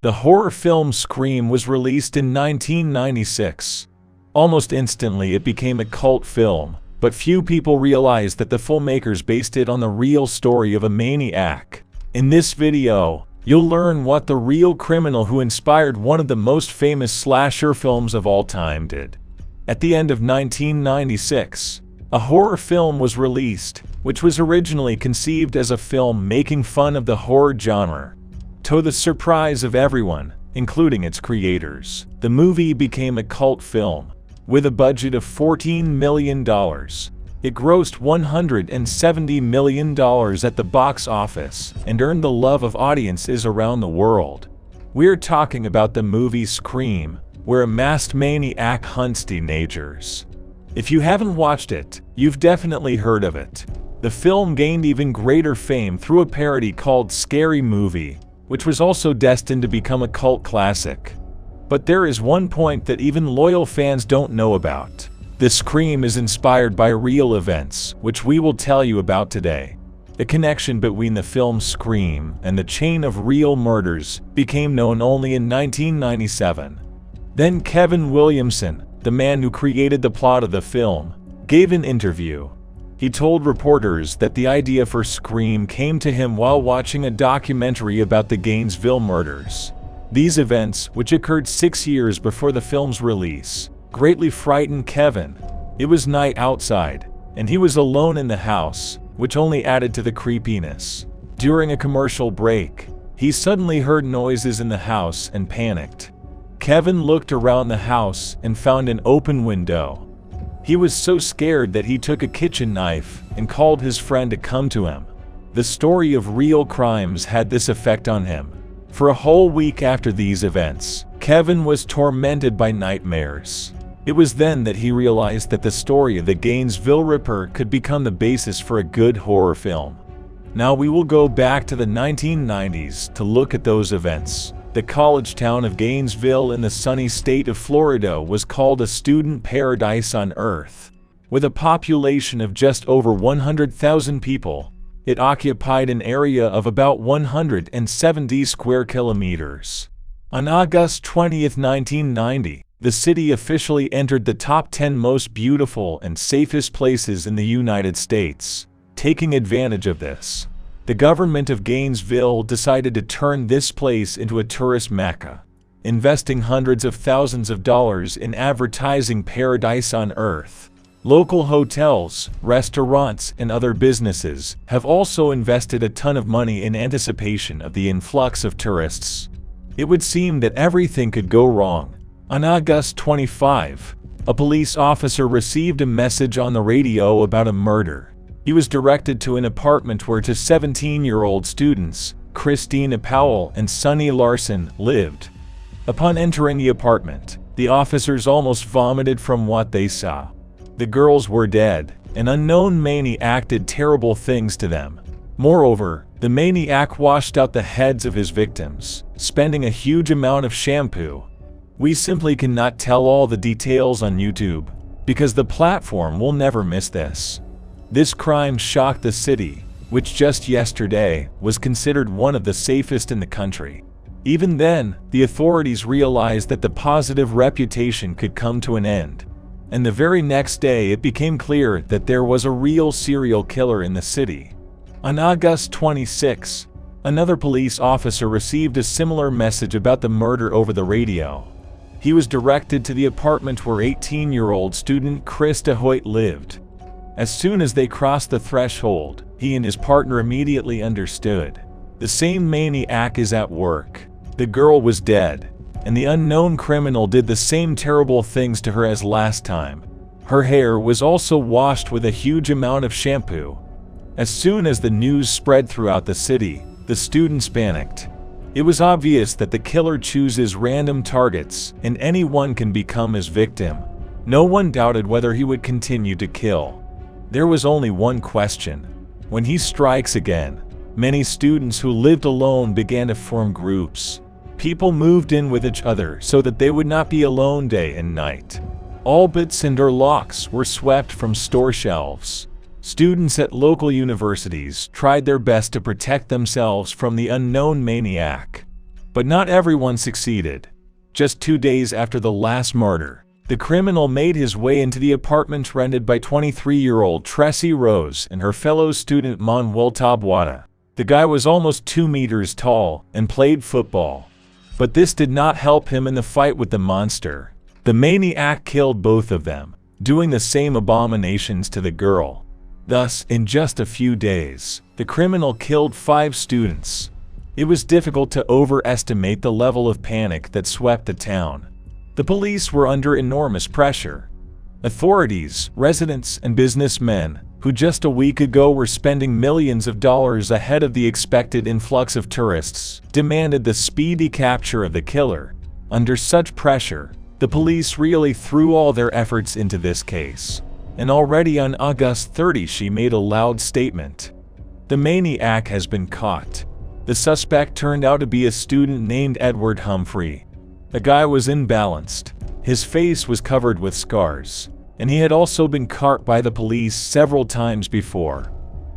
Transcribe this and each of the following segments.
The horror film Scream was released in 1996. Almost instantly it became a cult film, but few people realized that the filmmakers based it on the real story of a maniac. In this video, you'll learn what the real criminal who inspired one of the most famous slasher films of all time did. At the end of 1996, a horror film was released, which was originally conceived as a film making fun of the horror genre. To the surprise of everyone, including its creators, the movie became a cult film. With a budget of $14 million, it grossed $170 million at the box office and earned the love of audiences around the world. We're talking about the movie Scream, where a masked maniac hunts teenagers. If you haven't watched it, you've definitely heard of it. The film gained even greater fame through a parody called Scary Movie, which was also destined to become a cult classic. But there is one point that even loyal fans don't know about. The Scream is inspired by real events, which we will tell you about today. The connection between the film Scream and the chain of real murders became known only in 1997. Then Kevin Williamson, the man who created the plot of the film, gave an interview. He told reporters that the idea for Scream came to him while watching a documentary about the Gainesville murders. These events, which occurred 6 years before the film's release, greatly frightened Kevin. It was night outside, and he was alone in the house, which only added to the creepiness. During a commercial break, he suddenly heard noises in the house and panicked. Kevin looked around the house and found an open window. He was so scared that he took a kitchen knife and called his friend to come to him. The story of real crimes had this effect on him. For a whole week after these events, Kevin was tormented by nightmares. It was then that he realized that the story of the Gainesville Ripper could become the basis for a good horror film. Now we will go back to the 1990s to look at those events. The college town of Gainesville in the sunny state of Florida was called a student paradise on Earth. With a population of just over 100,000 people, it occupied an area of about 170 square kilometers. On August 20, 1990, the city officially entered the top 10 most beautiful and safest places in the United States. Taking advantage of this, the government of Gainesville decided to turn this place into a tourist mecca, investing hundreds of thousands of dollars in advertising Paradise on Earth. Local hotels, restaurants, and other businesses have also invested a ton of money in anticipation of the influx of tourists. It would seem that everything could go wrong. On August 25, a police officer received a message on the radio about a murder. He was directed to an apartment where two 17-year-old students, Christina Powell and Sonny Larson, lived. Upon entering the apartment, the officers almost vomited from what they saw. The girls were dead. An unknown maniac did terrible things to them. Moreover, the maniac washed out the heads of his victims, spending a huge amount of shampoo. We simply cannot tell all the details on YouTube, because the platform will never miss this. This crime shocked the city, which just yesterday was considered one of the safest in the country. Even then, the authorities realized that the positive reputation could come to an end. And the very next day it became clear that there was a real serial killer in the city. On August 26, another police officer received a similar message about the murder over the radio. He was directed to the apartment where 18-year-old student Krista Hoyt lived. As soon as they crossed the threshold, he and his partner immediately understood. The same maniac is at work. The girl was dead, and the unknown criminal did the same terrible things to her as last time. Her hair was also washed with a huge amount of shampoo. As soon as the news spread throughout the city, the students panicked. It was obvious that the killer chooses random targets, and anyone can become his victim. No one doubted whether he would continue to kill. There was only one question. When he strikes again, many students who lived alone began to form groups. People moved in with each other so that they would not be alone day and night. All bits and or locks were swept from store shelves. Students at local universities tried their best to protect themselves from the unknown maniac. But not everyone succeeded. Just 2 days after the last murder, the criminal made his way into the apartment rented by 23-year-old Tressie Rose and her fellow student Manuel Taboada. The guy was almost 2 meters tall and played football. But this did not help him in the fight with the monster. The maniac killed both of them, doing the same abominations to the girl. Thus, in just a few days, the criminal killed 5 students. It was difficult to overestimate the level of panic that swept the town. The police were under enormous pressure. Authorities, residents, and businessmen, who just a week ago were spending millions of dollars ahead of the expected influx of tourists, demanded the speedy capture of the killer. Under such pressure, the police really threw all their efforts into this case. And already on August 30, she made a loud statement. The maniac has been caught. The suspect turned out to be a student named Edward Humphrey. The guy was imbalanced. His face was covered with scars, and he had also been caught by the police several times before.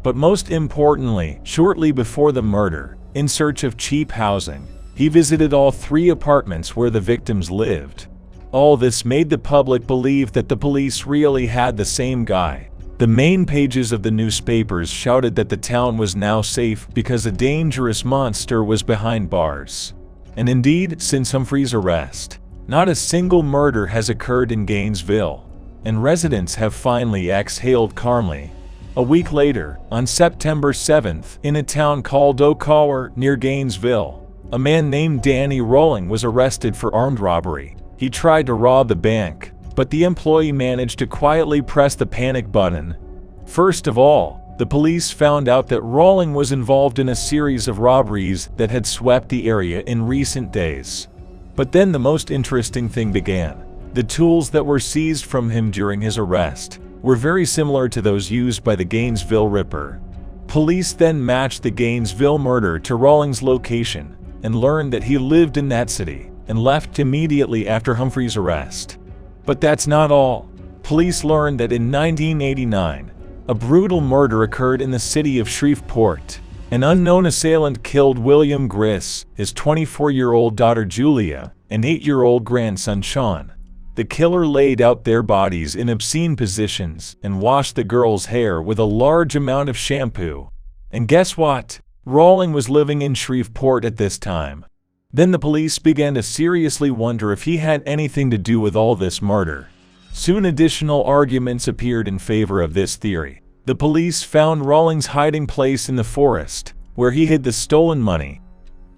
But most importantly, shortly before the murder, in search of cheap housing, he visited all 3 apartments where the victims lived. All this made the public believe that the police really had the same guy. The main pages of the newspapers shouted that the town was now safe because a dangerous monster was behind bars. And indeed, since Humphrey's arrest, not a single murder has occurred in Gainesville, and residents have finally exhaled calmly. A week later, on September 7th, in a town called Ocower near Gainesville, a man named Danny Rolling was arrested for armed robbery. He tried to rob the bank, but the employee managed to quietly press the panic button. First of all, the police found out that Rolling was involved in a series of robberies that had swept the area in recent days. But then the most interesting thing began. The tools that were seized from him during his arrest were very similar to those used by the Gainesville Ripper. Police then matched the Gainesville murder to Rolling's location and learned that he lived in that city and left immediately after Humphrey's arrest. But that's not all. Police learned that in 1989, a brutal murder occurred in the city of Shreveport. An unknown assailant killed William Griss, his 24-year-old daughter Julia, and 8-year-old grandson Sean. The killer laid out their bodies in obscene positions and washed the girls' hair with a large amount of shampoo. And guess what? Rolling was living in Shreveport at this time. Then the police began to seriously wonder if he had anything to do with all this murder. Soon additional arguments appeared in favor of this theory. The police found Rolling's hiding place in the forest, where he hid the stolen money.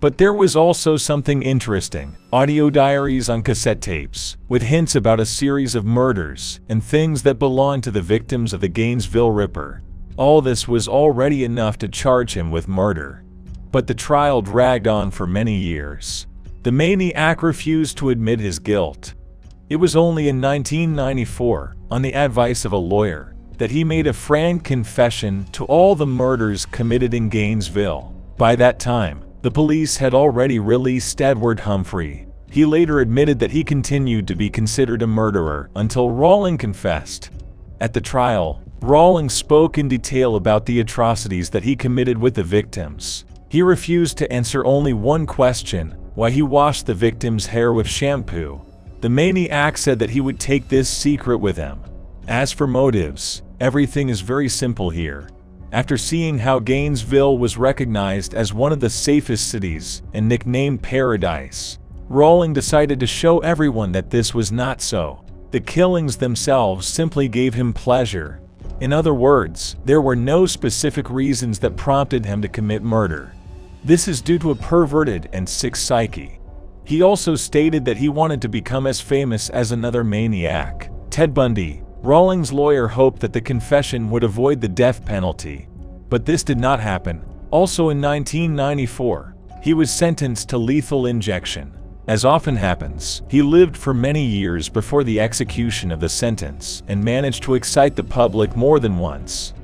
But there was also something interesting: audio diaries on cassette tapes, with hints about a series of murders and things that belonged to the victims of the Gainesville Ripper. All this was already enough to charge him with murder. But the trial dragged on for many years. The maniac refused to admit his guilt. It was only in 1994, on the advice of a lawyer, that he made a frank confession to all the murders committed in Gainesville. By that time, the police had already released Edward Humphrey. He later admitted that he continued to be considered a murderer until Rolling confessed. At the trial, Rolling spoke in detail about the atrocities that he committed with the victims. He refused to answer only one question: why he washed the victims' hair with shampoo. The maniac said that he would take this secret with him. As for motives, everything is very simple here. After seeing how Gainesville was recognized as one of the safest cities and nicknamed Paradise, Rolling decided to show everyone that this was not so. The killings themselves simply gave him pleasure. In other words, there were no specific reasons that prompted him to commit murder. This is due to a perverted and sick psyche. He also stated that he wanted to become as famous as another maniac, Ted Bundy. Rolling's lawyer hoped that the confession would avoid the death penalty, but this did not happen. Also in 1994, he was sentenced to lethal injection. As often happens, he lived for many years before the execution of the sentence and managed to excite the public more than once.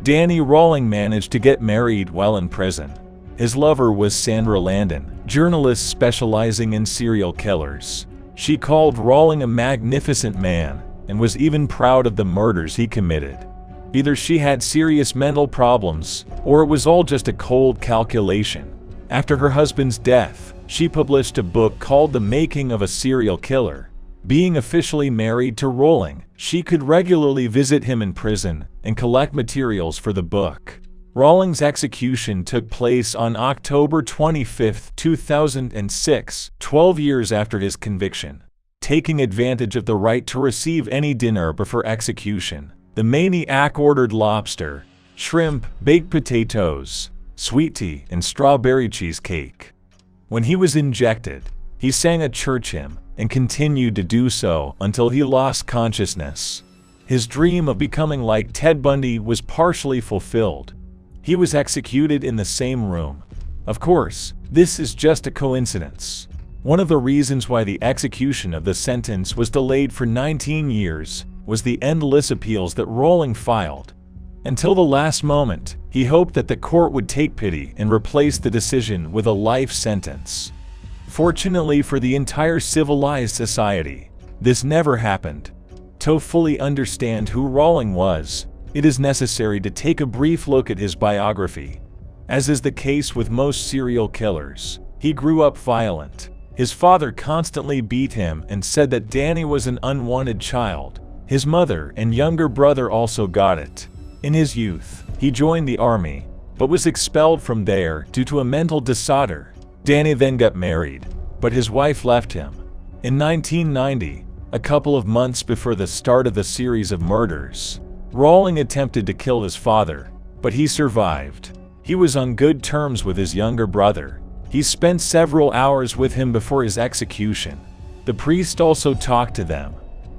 Danny Rolling managed to get married while in prison. His lover was Sandra Landon, journalist specializing in serial killers. She called Rolling a magnificent man and was even proud of the murders he committed. Either she had serious mental problems, or it was all just a cold calculation. After her husband's death, she published a book called The Making of a Serial Killer. Being officially married to Rowling, she could regularly visit him in prison and collect materials for the book. Rowling's execution took place on October 25, 2006, 12 years after his conviction. Taking advantage of the right to receive any dinner before execution, the Maniac ordered lobster, shrimp, baked potatoes, sweet tea, and strawberry cheesecake. When he was injected, he sang a church hymn and continued to do so until he lost consciousness. His dream of becoming like Ted Bundy was partially fulfilled. He was executed in the same room. Of course, this is just a coincidence. One of the reasons why the execution of the sentence was delayed for 19 years was the endless appeals that Rowling filed. Until the last moment, he hoped that the court would take pity and replace the decision with a life sentence. Fortunately for the entire civilized society, this never happened. To fully understand who Rowling was, it is necessary to take a brief look at his biography. As is the case with most serial killers, he grew up violent. His father constantly beat him and said that Danny was an unwanted child. His mother and younger brother also got it. In his youth, he joined the army, but was expelled from there due to a mental disorder. Danny then got married, but his wife left him. In 1990, a couple of months before the start of the series of murders, Rowling attempted to kill his father, but he survived. He was on good terms with his younger brother. He spent several hours with him before his execution. The priest also talked to them.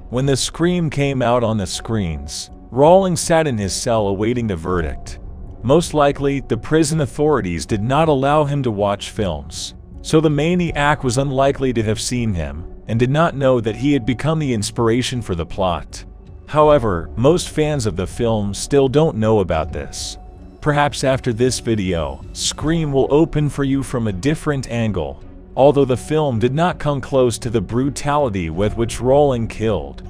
When the scream came out on the screens, Rowling sat in his cell awaiting the verdict. Most likely, the prison authorities did not allow him to watch films, so the Maniac was unlikely to have seen him and did not know that he had become the inspiration for the plot. However, most fans of the film still don't know about this. Perhaps after this video, Scream will open for you from a different angle, although the film did not come close to the brutality with which Rowling killed.